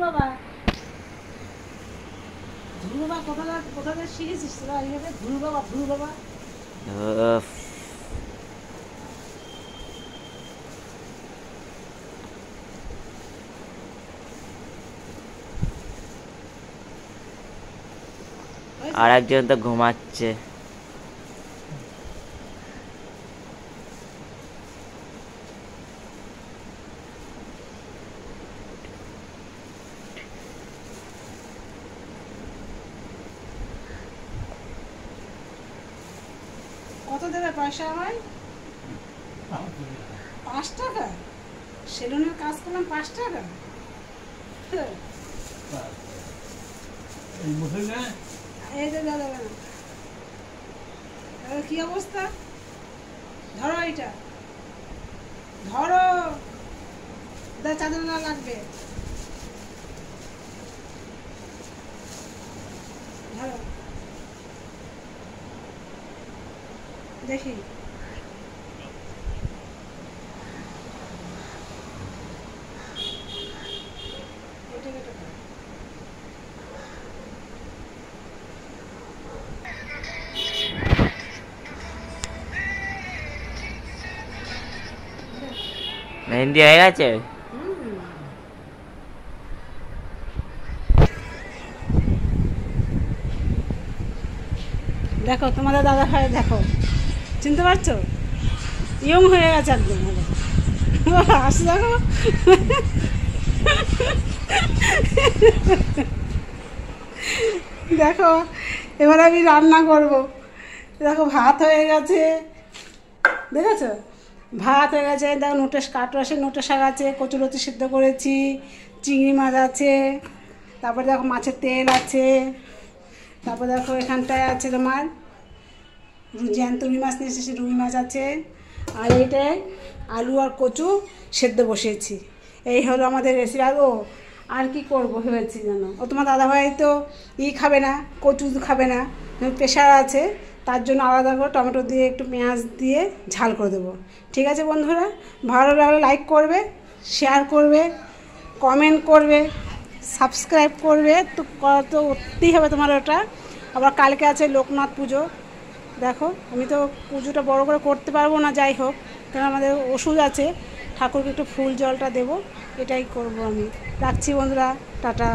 বাবা ধুরু বাবা কোথা শিখেছিস তোরা এইভাবে ধুরু বাবা আর একজন তো ঘুমাচ্ছে। কত দেবে পয়সা আমায়? 5 টাকা? সেলুনের কাজ করলাম 5 টাকা? এই যে দাদা কি অবস্থা? ধরো এইটা ধরো, চাদর না লাগবে, ধরো দেখি। মেহেন্দি হয়ে গেছে? দেখো তোমাদের দাদা ভাই, দেখো চিনতে পারছো? ইয়ং হয়ে গেছে একদম। আসো দেখো, দেখো এবার আমি রান্না করব। দেখো ভাত হয়ে গেছে, দেখেছো? ভাত হয়ে গেছে, দেখো নোটে শাক আছে, কচুরতি সিদ্ধ করেছি, চিংড়ি মাছ আছে, তারপরে দেখো মাছের তেল আছে, তারপর দেখো এখানটায় আছে তোমার জ্যান্ত রুই মাছ নিয়ে এসেছি, রুই মাছ আছে, আর এইটায় আলু আর কচু সেদ্ধ বসিয়েছি। এই হলো আমাদের রেসিপি। আর কি করবো ভেবেছি জানো? তোমার দাদাভাই তো খাবে না, কচু খাবে না, প্রেশার আছে, তার জন্য আলাদা করে টমেটো দিয়ে একটু পেঁয়াজ দিয়ে ঝাল করে দেবো। ঠিক আছে বন্ধুরা, ভালো লাগলে লাইক করবে, শেয়ার করবে, কমেন্ট করবে, সাবস্ক্রাইব করবে, তো করতেই হবে তোমার ওটা। আবার কালকে আছে লোকনাথ পুজো। দেখো আমি তো পুজোটা বড় করে করতে পারবো না, যাই হোক, কারণ আমাদের ওষুধ আছে, ঠাকুরকে একটু ফুল জলটা দেবো, এটাই করব আমি। রাখছি বন্ধুরা, টাটা।